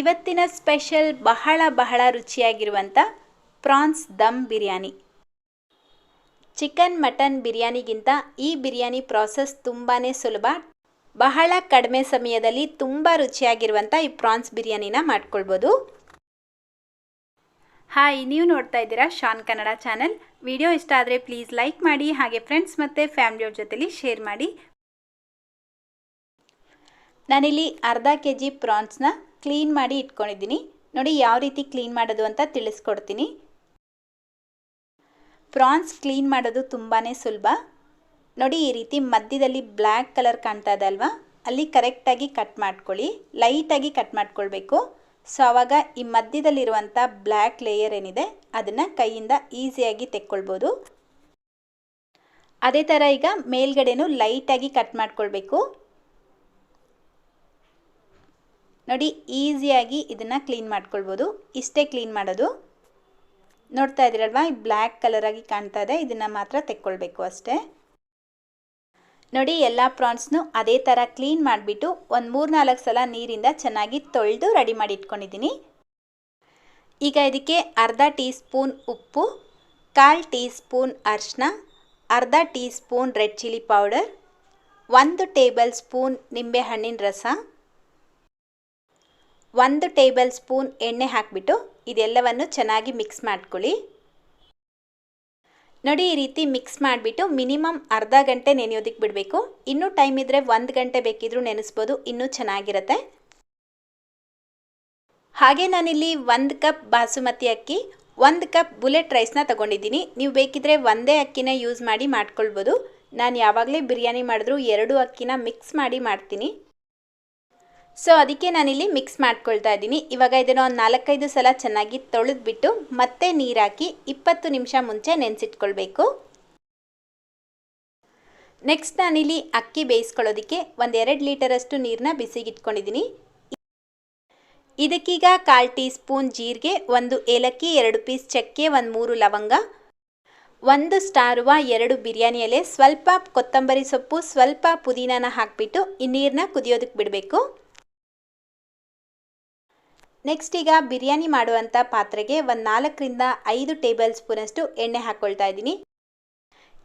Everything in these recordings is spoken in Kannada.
ಇವತ್ತಿನ ಸ್ಪೆಷಲ್ ಬಹಳ ರುಚಿಯಾಗಿರುವಂಥ France dum biryani. Chicken mutton ಬಿರಿಯಾನಿಗಿಂತ ಈ ಬಿರಿಯಾನಿ ಪ್ರಾಸೆಸ್ ತುಂಬಾ ಸುಲಭ. ಬಹಳ ಕಡಿಮೆ ಸಮಯದಲ್ಲಿ ತುಂಬ ರುಚಿಯಾಗಿರುವಂಥ ಈ ಪ್ರಾನ್ಸ್ ಬಿರಿಯಾನಿನ ಮಾಡ್ಕೊಳ್ಬೋದು. ಹಾಯ್, ನೀವು ನೋಡ್ತಾ ಇದ್ದೀರಾ ಶಾನ್ ಕನ್ನಡ ಚಾನೆಲ್. ವಿಡಿಯೋ ಇಷ್ಟ ಆದರೆ ಪ್ಲೀಸ್ ಲೈಕ್ ಮಾಡಿ, ಹಾಗೆ ಫ್ರೆಂಡ್ಸ್ ಮತ್ತು ಫ್ಯಾಮಿಲಿಯವ್ರ ಜೊತೆಲಿ ಶೇರ್ ಮಾಡಿ. ನಾನಿಲ್ಲಿ ಅರ್ಧ kg ಪ್ರಾನ್ಸ್ನ ಕ್ಲೀನ್ ಮಾಡಿ ಇಟ್ಕೊಂಡಿದ್ದೀನಿ. ನೋಡಿ ಯಾವ ರೀತಿ ಕ್ಲೀನ್ ಮಾಡೋದು ಅಂತ ತಿಳಿಸ್ಕೊಡ್ತೀನಿ. ಪ್ರಾನ್ಸ್ ಕ್ಲೀನ್ ಮಾಡೋದು ತುಂಬಾ ಸುಲಭ. ನೋಡಿ ಈ ರೀತಿ ಮಧ್ಯದಲ್ಲಿ ಬ್ಲ್ಯಾಕ್ ಕಲರ್ ಕಾಣ್ತಾ ಇದೆ ಅಲ್ವಾ, ಅಲ್ಲಿ ಕರೆಕ್ಟಾಗಿ ಕಟ್ ಮಾಡ್ಕೊಳ್ಳಿ. ಲೈಟಾಗಿ ಕಟ್ ಮಾಡ್ಕೊಳ್ಬೇಕು. ಸೊ ಆವಾಗ ಈ ಮಧ್ಯದಲ್ಲಿರುವಂಥ ಬ್ಲ್ಯಾಕ್ ಲೇಯರ್ ಏನಿದೆ ಅದನ್ನು ಕೈಯಿಂದ ಈಸಿಯಾಗಿ ತೆಕ್ಕೊಳ್ಬೋದು. ಅದೇ ಥರ ಈಗ ಮೇಲ್ಗಡೆನೂ ಲೈಟಾಗಿ ಕಟ್ ಮಾಡ್ಕೊಳ್ಬೇಕು. ನೋಡಿ ಈಸಿಯಾಗಿ ಇದನ್ನು ಕ್ಲೀನ್ ಮಾಡ್ಕೊಳ್ಬೋದು. ಇಷ್ಟೇ ಕ್ಲೀನ್ ಮಾಡೋದು. ನೋಡ್ತಾ ಇದ್ದೀರಲ್ವಾ, ಈ ಬ್ಲ್ಯಾಕ್ ಕಲರಾಗಿ ಕಾಣ್ತಾ ಇದೆ, ಇದನ್ನು ಮಾತ್ರ ತೆಕ್ಕೊಳ್ಬೇಕು ಅಷ್ಟೇ. ನೋಡಿ ಎಲ್ಲ ಪ್ರಾನ್ಸ್ನು ಅದೇ ಥರ ಕ್ಲೀನ್ ಮಾಡಿಬಿಟ್ಟು ಒಂದು 3-4 ಸಲ ನೀರಿಂದ ಚೆನ್ನಾಗಿ ತೊಳೆದು ರೆಡಿ ಮಾಡಿ ಇಟ್ಕೊಂಡಿದ್ದೀನಿ. ಈಗ ಇದಕ್ಕೆ ಅರ್ಧ ಟೀ ಸ್ಪೂನ್ ಉಪ್ಪು, 1/4 ಟೀ ಸ್ಪೂನ್ ಅರಿಶಿನ, ಅರ್ಧ tea spoon red chilli powder, 1 table spoon ನಿಂಬೆಹಣ್ಣಿನ ರಸ, 1 ಟೇಬಲ್ ಸ್ಪೂನ್ ಎಣ್ಣೆ ಹಾಕಿಬಿಟ್ಟು ಇದೆಲ್ಲವನ್ನು ಚೆನ್ನಾಗಿ ಮಿಕ್ಸ್ ಮಾಡ್ಕೊಳ್ಳಿ. ನೋಡಿ ಈ ರೀತಿ ಮಿಕ್ಸ್ ಮಾಡಿಬಿಟ್ಟು ಮಿನಿಮಮ್ ಅರ್ಧ ಗಂಟೆ ನೆನೆಯೋದಕ್ಕೆ ಬಿಡಬೇಕು. ಇನ್ನೂ ಟೈಮ್ ಇದ್ದರೆ 1 ಗಂಟೆ ಬೇಕಿದ್ರೂ ನೆನೆಸ್ಬೋದು, ಇನ್ನೂ ಚೆನ್ನಾಗಿರುತ್ತೆ. ಹಾಗೆ ನಾನಿಲ್ಲಿ 1 ಕಪ್ ಬಾಸುಮತಿ ಅಕ್ಕಿ, 1 ಕಪ್ ಬುಲೆಟ್ ರೈಸ್ನ ತಗೊಂಡಿದ್ದೀನಿ. ನೀವು ಬೇಕಿದ್ರೆ ಒಂದೇ ಅಕ್ಕಿನ ಯೂಸ್ ಮಾಡಿ ಮಾಡ್ಕೊಳ್ಬೋದು. ನಾನು ಯಾವಾಗಲೇ ಬಿರಿಯಾನಿ ಮಾಡಿದ್ರೂ 2 ಅಕ್ಕಿನ ಮಿಕ್ಸ್ ಮಾಡಿ ಮಾಡ್ತೀನಿ. ಸೊ ಅದಕ್ಕೆ ನಾನಿಲ್ಲಿ ಮಿಕ್ಸ್ ಮಾಡ್ಕೊಳ್ತಾ ಇದ್ದೀನಿ. ಇವಾಗ ಇದನ್ನು ಒಂದು 4-5 ಸಲ ಚೆನ್ನಾಗಿ ತೊಳೆದ್ಬಿಟ್ಟು ಮತ್ತೆ ನೀರು ಹಾಕಿ 20 ನಿಮಿಷ ಮುಂಚೆ ನೆನೆಸಿಟ್ಕೊಳ್ಬೇಕು. ನೆಕ್ಸ್ಟ್ ನಾನಿಲ್ಲಿ ಅಕ್ಕಿ ಬೇಯಿಸ್ಕೊಳ್ಳೋದಕ್ಕೆ 1-2 ಲೀಟರಷ್ಟು ನೀರನ್ನ ಬಿಸಿಗಿಟ್ಕೊಂಡಿದ್ದೀನಿ. ಇದಕ್ಕೀಗ 1/4 ಟೀ ಸ್ಪೂನ್ ಜೀರಿಗೆ, 1 ಏಲಕ್ಕಿ, 2 ಪೀಸ್ ಚಕ್ಕೆ, 3 ಲವಂಗ, 1 ಸ್ಟಾರ್ ಹೂವು, 2 ಬಿರಿಯಾನಿ ಎಲೆ, ಸ್ವಲ್ಪ ಕೊತ್ತಂಬರಿ ಸೊಪ್ಪು, ಸ್ವಲ್ಪ ಪುದೀನಾನ ಹಾಕಿಬಿಟ್ಟು ಈ ನೀರನ್ನ ಕುದಿಯೋದಕ್ಕೆ ಬಿಡಬೇಕು. ನೆಕ್ಸ್ಟ್ ಈಗ ಬಿರಿಯಾನಿ ಮಾಡುವಂಥ ಪಾತ್ರೆಗೆ 4-5 ಟೇಬಲ್ ಸ್ಪೂನಷ್ಟು ಎಣ್ಣೆ ಹಾಕ್ಕೊಳ್ತಾ ಇದ್ದೀನಿ.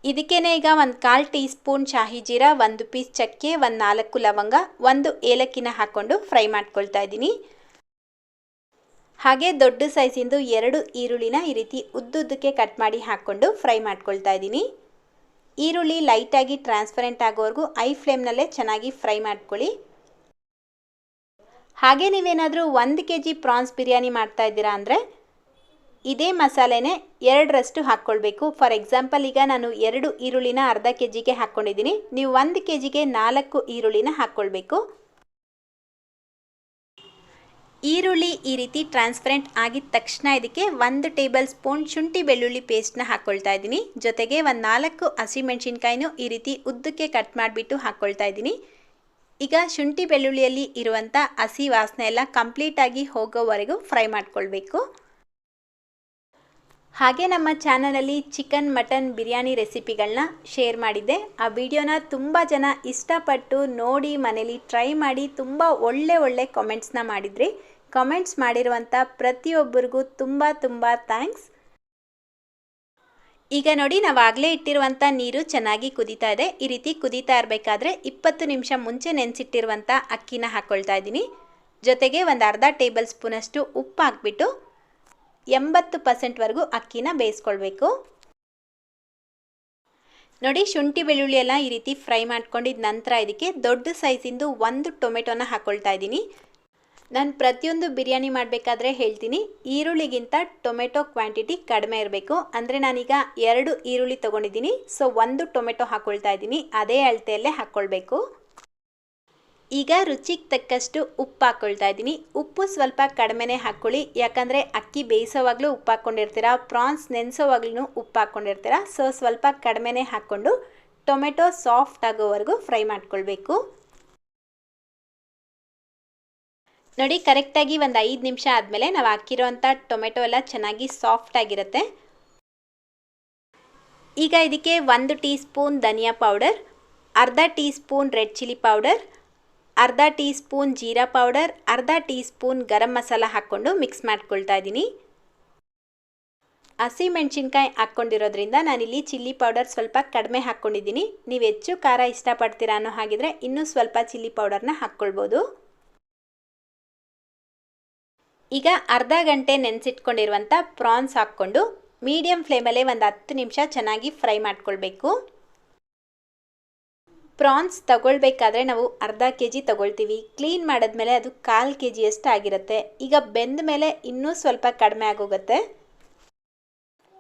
ಇದಕ್ಕೇನೆ ಈಗ 1/4 ಟೀ ಸ್ಪೂನ್ ಶಾಹಿ ಜೀರಾ, 1 ಪೀಸ್ ಚಕ್ಕೆ, 4 ಲವಂಗ, 1 ಏಲಕ್ಕಿನ ಹಾಕ್ಕೊಂಡು ಫ್ರೈ ಮಾಡ್ಕೊಳ್ತಾ ಇದ್ದೀನಿ. ಹಾಗೆ ದೊಡ್ಡ ಸೈಜಿಂದು 2 ಈರುಳ್ಳಿನ ಈ ರೀತಿ ಉದ್ದುದ್ದಕ್ಕೆ ಕಟ್ ಮಾಡಿ ಹಾಕ್ಕೊಂಡು ಫ್ರೈ ಮಾಡ್ಕೊಳ್ತಾ ಇದ್ದೀನಿ. ಈರುಳ್ಳಿ ಲೈಟಾಗಿ ಟ್ರಾನ್ಸ್ಪರೆಂಟ್ ಆಗೋವರೆಗೂ ಐ ಫ್ಲೇಮ್ನಲ್ಲೇ ಚೆನ್ನಾಗಿ ಫ್ರೈ ಮಾಡ್ಕೊಳ್ಳಿ. ಹಾಗೆ ನೀವೇನಾದರೂ 1 kg ಪ್ರಾನ್ಸ್ ಬಿರಿಯಾನಿ ಮಾಡ್ತಾ ಇದ್ದೀರಾ ಅಂದರೆ ಇದೇ ಮಸಾಲೆನೇ 2ರಷ್ಟು ಹಾಕ್ಕೊಳ್ಬೇಕು. ಫಾರ್ ಎಕ್ಸಾಂಪಲ್ ಈಗ ನಾನು 2 ಈರುಳ್ಳಿನ ಅರ್ಧ kgಗೆ ಹಾಕ್ಕೊಂಡಿದ್ದೀನಿ. ನೀವು 1 kgಗೆ 4 ಈರುಳ್ಳಿನ ಹಾಕ್ಕೊಳ್ಬೇಕು. ಈರುಳ್ಳಿ ಈ ರೀತಿ ಟ್ರಾನ್ಸ್ಪರೆಂಟ್ ಆಗಿದ ತಕ್ಷಣ ಇದಕ್ಕೆ 1 ಟೇಬಲ್ ಸ್ಪೂನ್ ಶುಂಠಿ ಬೆಳ್ಳುಳ್ಳಿ ಪೇಸ್ಟ್ನ ಹಾಕ್ಕೊಳ್ತಾ ಇದ್ದೀನಿ. ಜೊತೆಗೆ 4 ಹಸಿಮೆಣಸಿನ್ಕಾಯಿನೂ ಈ ರೀತಿ ಉದ್ದಕ್ಕೆ ಕಟ್ ಮಾಡಿಬಿಟ್ಟು ಹಾಕ್ಕೊಳ್ತಾ ಇದ್ದೀನಿ. ಈಗ ಶುಂಠಿ ಬೆಳ್ಳುಳ್ಳಿಯಲ್ಲಿ ಇರುವಂಥ ಹಸಿ ವಾಸನೆ ಎಲ್ಲ ಕಂಪ್ಲೀಟಾಗಿ ಹೋಗೋವರೆಗೂ ಫ್ರೈ ಮಾಡ್ಕೊಳ್ಬೇಕು. ಹಾಗೆ ನಮ್ಮ ಚಾನಲಲ್ಲಿ ಚಿಕನ್ ಮಟನ್ ಬಿರಿಯಾನಿ ರೆಸಿಪಿಗಳನ್ನ ಶೇರ್ ಮಾಡಿದ್ದೆ. ಆ ವಿಡಿಯೋನ ತುಂಬ ಜನ ಇಷ್ಟಪಟ್ಟು ನೋಡಿ ಮನೇಲಿ ಟ್ರೈ ಮಾಡಿ ತುಂಬ ಒಳ್ಳೆ ಕಾಮೆಂಟ್ಸ್ನ ಮಾಡಿದ್ರಿ. ಕಾಮೆಂಟ್ಸ್ ಮಾಡಿರುವಂಥ ಪ್ರತಿಯೊಬ್ಬರಿಗೂ ತುಂಬ ಥ್ಯಾಂಕ್ಸ್. ಈಗ ನೋಡಿ ನಾವಾಗಲೇ ಇಟ್ಟಿರುವಂಥ ನೀರು ಚೆನ್ನಾಗಿ ಕುದೀತಾ ಇದೆ. ಈ ರೀತಿ ಕುದೀತಾ ಇರಬೇಕಾದ್ರೆ 20 ನಿಮಿಷ ಮುಂಚೆ ನೆನೆಸಿಟ್ಟಿರುವಂಥ ಅಕ್ಕಿನ ಹಾಕ್ಕೊಳ್ತಾ ಇದ್ದೀನಿ. ಜೊತೆಗೆ 1/2 ಟೇಬಲ್ ಸ್ಪೂನಷ್ಟು ಉಪ್ಪು ಹಾಕ್ಬಿಟ್ಟು 80% ಅಕ್ಕಿನ ಬೇಯಿಸ್ಕೊಳ್ಬೇಕು. ನೋಡಿ ಶುಂಠಿ ಬೆಳ್ಳುಳ್ಳಿ ಎಲ್ಲ ಈ ರೀತಿ ಫ್ರೈ ಮಾಡ್ಕೊಂಡಿದ್ದ ನಂತರ ಇದಕ್ಕೆ ದೊಡ್ಡ ಸೈಜಿಂದು 1 ಟೊಮೆಟೊನ ಹಾಕ್ಕೊಳ್ತಾ ಇದ್ದೀನಿ. ನಾನು ಪ್ರತಿಯೊಂದು ಬಿರಿಯಾನಿ ಮಾಡಬೇಕಾದ್ರೆ ಹೇಳ್ತೀನಿ, ಈರುಳ್ಳಿಗಿಂತ ಟೊಮೆಟೊ ಕ್ವಾಂಟಿಟಿ ಕಡಿಮೆ ಇರಬೇಕು. ಅಂದರೆ ನಾನೀಗ 2 ಈರುಳ್ಳಿ ತೊಗೊಂಡಿದ್ದೀನಿ, ಸೊ 1 ಟೊಮೆಟೊ ಹಾಕ್ಕೊಳ್ತಾ ಇದ್ದೀನಿ. ಅದೇ ಅಳತೆಯಲ್ಲೇ ಹಾಕ್ಕೊಳ್ಬೇಕು. ಈಗ ರುಚಿಗೆ ತಕ್ಕಷ್ಟು ಉಪ್ಪು ಹಾಕ್ಕೊಳ್ತಾ ಇದ್ದೀನಿ. ಉಪ್ಪು ಸ್ವಲ್ಪ ಕಡಿಮೆನೇ ಹಾಕ್ಕೊಳ್ಳಿ, ಯಾಕಂದರೆ ಅಕ್ಕಿ ಬೇಯಿಸೋವಾಗಲೂ ಉಪ್ಪು ಹಾಕ್ಕೊಂಡಿರ್ತೀರ, ಪ್ರಾನ್ಸ್ ನೆನೆಸೋವಾಗ್ಲೂ ಉಪ್ಪು ಹಾಕ್ಕೊಂಡಿರ್ತೀರ. ಸೊ ಸ್ವಲ್ಪ ಕಡಿಮೆನೇ ಹಾಕ್ಕೊಂಡು ಟೊಮೆಟೊ ಸಾಫ್ಟ್ ಆಗೋವರೆಗೂ ಫ್ರೈ ಮಾಡ್ಕೊಳ್ಬೇಕು. ನೋಡಿ ಕರೆಕ್ಟಾಗಿ ಒಂದು 5 ನಿಮಿಷ ಆದಮೇಲೆ ನಾವು ಹಾಕಿರೋವಂಥ ಟೊಮೆಟೊ ಎಲ್ಲ ಚೆನ್ನಾಗಿ ಸಾಫ್ಟ್ ಆಗಿರುತ್ತೆ. ಈಗ ಇದಕ್ಕೆ 1 ಟೀ ಸ್ಪೂನ್ ಧನಿಯಾ ಪೌಡರ್, ಅರ್ಧ tea spoon red chilli powder, ಅರ್ಧ ಟೀ ಸ್ಪೂನ್ ಜೀರಾ ಪೌಡರ್, ಅರ್ಧ ಟೀ ಸ್ಪೂನ್ ಗರಂ ಮಸಾಲ ಹಾಕ್ಕೊಂಡು ಮಿಕ್ಸ್ ಮಾಡ್ಕೊಳ್ತಾ ಇದ್ದೀನಿ. ಹಸಿಮೆಣಸಿನ್ಕಾಯಿ ಹಾಕ್ಕೊಂಡಿರೋದ್ರಿಂದ ನಾನಿಲ್ಲಿ ಚಿಲ್ಲಿ ಪೌಡರ್ ಸ್ವಲ್ಪ ಕಡಿಮೆ ಹಾಕ್ಕೊಂಡಿದ್ದೀನಿ. ನೀವು ಹೆಚ್ಚು ಖಾರ ಇಷ್ಟಪಡ್ತೀರಾ ಅನ್ನೋ ಹಾಗಿದ್ರೆ ಇನ್ನೂ ಸ್ವಲ್ಪ ಚಿಲ್ಲಿ ಪೌಡರ್ನ ಹಾಕ್ಕೊಳ್ಬೋದು. ಈಗ ಅರ್ಧ ಗಂಟೆ ನೆನೆಸಿಟ್ಕೊಂಡಿರುವಂಥ ಪ್ರಾನ್ಸ್ ಹಾಕ್ಕೊಂಡು ಮೀಡಿಯಮ್ ಫ್ಲೇಮಲ್ಲೇ ಒಂದು 10 ನಿಮಿಷ ಚೆನ್ನಾಗಿ ಫ್ರೈ ಮಾಡ್ಕೊಳ್ಬೇಕು. ಪ್ರಾನ್ಸ್ ತಗೊಳ್ಬೇಕಾದ್ರೆ ನಾವು ಅರ್ಧ ಕೆಜಿ ತಗೊಳ್ತೀವಿ. ಕ್ಲೀನ್ ಮಾಡಿದ್ಮೇಲೆ ಅದು 1/4 ಕೆಜಿಯಷ್ಟು ಆಗಿರುತ್ತೆ. ಈಗ ಬೆಂದ ಮೇಲೆ ಇನ್ನೂ ಸ್ವಲ್ಪ ಕಡಿಮೆ ಆಗೋಗುತ್ತೆ.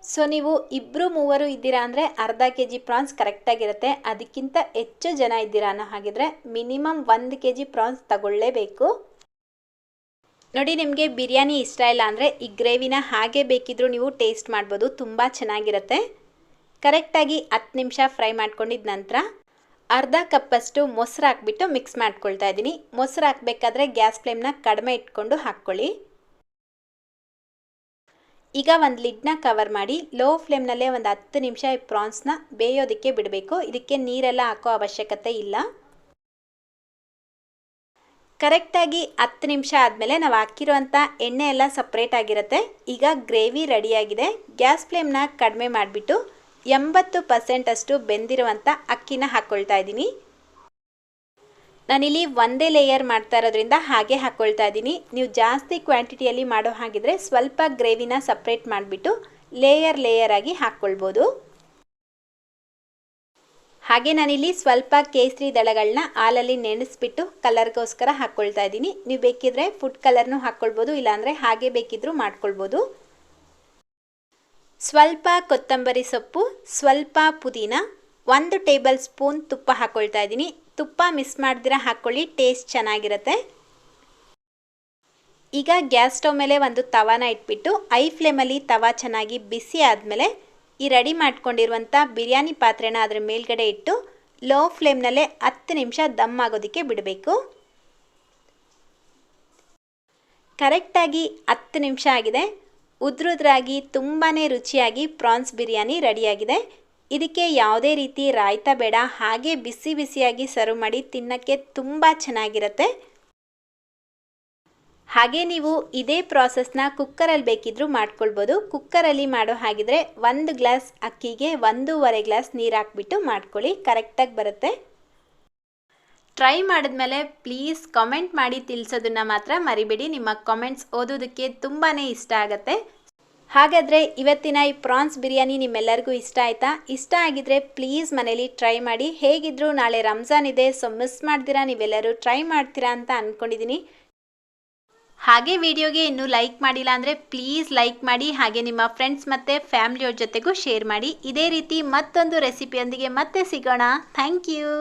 ಸೊ ನೀವು 2-3 ಇದ್ದೀರಾ ಅಂದರೆ ಅರ್ಧ ಕೆಜಿ ಪ್ರಾನ್ಸ್ ಕರೆಕ್ಟಾಗಿರುತ್ತೆ. ಅದಕ್ಕಿಂತ ಹೆಚ್ಚು ಜನ ಇದ್ದೀರಾ ಅನ್ನೋ ಹಾಗಿದ್ರೆ ಮಿನಿಮಮ್ 1 ಕೆಜಿ ಪ್ರಾನ್ಸ್ ತಗೊಳ್ಳೇಬೇಕು. ನೋಡಿ, ನಿಮಗೆ ಬಿರಿಯಾನಿ ಇಷ್ಟ ಇಲ್ಲ ಅಂದರೆ ಈ ಗ್ರೇವಿನ ಹಾಗೆ ಬೇಕಿದ್ರೂ ನೀವು ಟೇಸ್ಟ್ ಮಾಡ್ಬೋದು, ತುಂಬ ಚೆನ್ನಾಗಿರುತ್ತೆ. ಕರೆಕ್ಟಾಗಿ 10 ನಿಮಿಷ ಫ್ರೈ ಮಾಡ್ಕೊಂಡಿದ್ದ ನಂತರ ಅರ್ಧ ಕಪ್ಪಷ್ಟು ಮೊಸರು ಹಾಕ್ಬಿಟ್ಟು ಮಿಕ್ಸ್ ಮಾಡ್ಕೊಳ್ತಾ ಇದ್ದೀನಿ. ಮೊಸರು ಹಾಕಬೇಕಾದ್ರೆ ಗ್ಯಾಸ್ ಫ್ಲೇಮ್ನ ಕಡಿಮೆ ಇಟ್ಕೊಂಡು ಹಾಕ್ಕೊಳ್ಳಿ. ಈಗ ಒಂದು ಲಿಡ್ನ ಕವರ್ ಮಾಡಿ ಲೋ ಫ್ಲೇಮ್ನಲ್ಲೇ ಒಂದು 10 ನಿಮಿಷ ಈ ಪ್ರಾನ್ಸ್ನ ಬೇಯೋದಕ್ಕೆ ಬಿಡಬೇಕು. ಇದಕ್ಕೆ ನೀರೆಲ್ಲ ಹಾಕೋ ಅವಶ್ಯಕತೆ ಇಲ್ಲ. ಕರೆಕ್ಟಾಗಿ 10 ನಿಮಿಷ ಆದಮೇಲೆ ನಾವು ಹಾಕಿರುವಂಥ ಎಣ್ಣೆ ಎಲ್ಲ ಸಪ್ರೇಟ್ ಆಗಿರುತ್ತೆ. ಈಗ ಗ್ರೇವಿ ರೆಡಿಯಾಗಿದೆ. ಗ್ಯಾಸ್ ಫ್ಲೇಮ್ನ ಕಡಿಮೆ ಮಾಡಿಬಿಟ್ಟು 80% ಅಷ್ಟು ಬೆಂದಿರುವಂಥ ಅಕ್ಕಿನ ಹಾಕ್ಕೊಳ್ತಾ ಇದ್ದೀನಿ. ನಾನಿಲ್ಲಿ ಒಂದೇ ಲೇಯರ್ ಮಾಡ್ತಾ ಇರೋದ್ರಿಂದ ಹಾಗೆ ಹಾಕ್ಕೊಳ್ತಾ ಇದ್ದೀನಿ. ನೀವು ಜಾಸ್ತಿ ಕ್ವಾಂಟಿಟಿಯಲ್ಲಿ ಮಾಡೋ ಹಾಗಿದ್ರೆ ಸ್ವಲ್ಪ ಗ್ರೇವಿನ ಸಪ್ರೇಟ್ ಮಾಡಿಬಿಟ್ಟು ಲೇಯರ್ ಆಗಿ ಹಾಕ್ಕೊಳ್ಬೋದು. ಹಾಗೆ ನಾನಿಲ್ಲಿ ಸ್ವಲ್ಪ ಕೇಸರಿ ದಳಗಳನ್ನ ಹಾಲಲ್ಲಿ ನೆನೆಸ್ಬಿಟ್ಟು ಕಲರ್ಗೋಸ್ಕರ ಹಾಕ್ಕೊಳ್ತಾ ಇದ್ದೀನಿ. ನೀವು ಬೇಕಿದ್ರೆ ಫುಡ್ ಕಲರ್ನೂ ಹಾಕ್ಕೊಳ್ಬೋದು, ಇಲ್ಲಾಂದರೆ ಹಾಗೆ ಬೇಕಿದ್ರೂ ಮಾಡ್ಕೊಳ್ಬೋದು. ಸ್ವಲ್ಪ ಕೊತ್ತಂಬರಿ ಸೊಪ್ಪು, ಸ್ವಲ್ಪ ಪುದೀನ, 1 ಟೇಬಲ್ ಸ್ಪೂನ್ ತುಪ್ಪ ಹಾಕ್ಕೊಳ್ತಾ ಇದ್ದೀನಿ. ತುಪ್ಪ ಮಿಸ್ ಮಾಡ್ದಿರ ಹಾಕ್ಕೊಳ್ಳಿ, ಟೇಸ್ಟ್ ಚೆನ್ನಾಗಿರುತ್ತೆ. ಈಗ ಗ್ಯಾಸ್ ಸ್ಟವ್ ಮೇಲೆ ಒಂದು ತವಾನ ಇಟ್ಬಿಟ್ಟು ಐ ಫ್ಲೇಮಲ್ಲಿ ತವಾ ಚೆನ್ನಾಗಿ ಬಿಸಿ ಆದಮೇಲೆ ಈ ರೆಡಿ ಮಾಡ್ಕೊಂಡಿರುವಂಥ ಬಿರಿಯಾನಿ ಪಾತ್ರೆನ ಅದರ ಮೇಲ್ಗಡೆ ಇಟ್ಟು ಲೋ ಫ್ಲೇಮ್ನಲ್ಲೇ 10 ನಿಮಿಷ ದಮ್ ಆಗೋದಕ್ಕೆ ಬಿಡಬೇಕು. ಕರೆಕ್ಟಾಗಿ 10 ನಿಮಿಷ ಆಗಿದೆ. ಉದ್ರುದ್ರಾಗಿ ತುಂಬಾ ರುಚಿಯಾಗಿ ಪ್ರಾನ್ಸ್ ಬಿರಿಯಾನಿ ರೆಡಿಯಾಗಿದೆ. ಇದಕ್ಕೆ ಯಾವುದೇ ರೀತಿ ರಾಯ್ತ ಬೇಡ, ಹಾಗೆ ಬಿಸಿ ಬಿಸಿಯಾಗಿ ಸರ್ವ್ ಮಾಡಿ ತಿನ್ನೋಕ್ಕೆ ತುಂಬ ಚೆನ್ನಾಗಿರುತ್ತೆ. ಹಾಗೆ ನೀವು ಇದೇ ಪ್ರಾಸೆಸ್ನ ಕುಕ್ಕರಲ್ಲಿ ಬೇಕಿದ್ರೂ ಮಾಡ್ಕೊಳ್ಬೋದು. ಕುಕ್ಕರಲ್ಲಿ ಮಾಡೋ ಹಾಗಿದ್ರೆ 1 ಗ್ಲಾಸ್ ಅಕ್ಕಿಗೆ 1.5 ಗ್ಲಾಸ್ ನೀರು ಹಾಕ್ಬಿಟ್ಟು ಮಾಡ್ಕೊಳ್ಳಿ, ಕರೆಕ್ಟಾಗಿ ಬರುತ್ತೆ. ಟ್ರೈ ಮಾಡಿದ್ಮೇಲೆ ಪ್ಲೀಸ್ ಕಾಮೆಂಟ್ ಮಾಡಿ ತಿಳಿಸೋದನ್ನು ಮಾತ್ರ ಮರಿಬೇಡಿ. ನಿಮ್ಮ ಕಾಮೆಂಟ್ಸ್ ಓದೋದಕ್ಕೆ ತುಂಬಾ ಇಷ್ಟ ಆಗುತ್ತೆ. ಹಾಗಾದರೆ ಇವತ್ತಿನ ಈ ಪ್ರಾನ್ಸ್ ಬಿರಿಯಾನಿ ನಿಮ್ಮೆಲ್ಲರಿಗೂ ಇಷ್ಟ ಆಯಿತಾ? ಇಷ್ಟ ಆಗಿದ್ರೆ ಪ್ಲೀಸ್ ಮನೇಲಿ ಟ್ರೈ ಮಾಡಿ. ಹೇಗಿದ್ದರೂ ನಾಳೆ ರಂಜಾನ್ ಇದೆ, ಸೊ ಮಿಸ್ ಮಾಡ್ತೀರಾ, ನೀವೆಲ್ಲರೂ ಟ್ರೈ ಮಾಡ್ತೀರಾ ಅಂತ ಅಂದ್ಕೊಂಡಿದ್ದೀನಿ. ಹಾಗೆ ವಿಡಿಯೋಗೆ ಇನ್ನೂ ಲೈಕ್ ಮಾಡಿಲ್ಲ ಅಂದರೆ ಪ್ಲೀಸ್ ಲೈಕ್ ಮಾಡಿ. ಹಾಗೆ ನಿಮ್ಮ ಫ್ರೆಂಡ್ಸ್ ಮತ್ತು ಫ್ಯಾಮಿಲಿಯವ್ರ ಜೊತೆಗೂ ಶೇರ್ ಮಾಡಿ. ಇದೇ ರೀತಿ ಮತ್ತೊಂದು ರೆಸಿಪಿಯೊಂದಿಗೆ ಮತ್ತೆ ಸಿಗೋಣ. Thank you.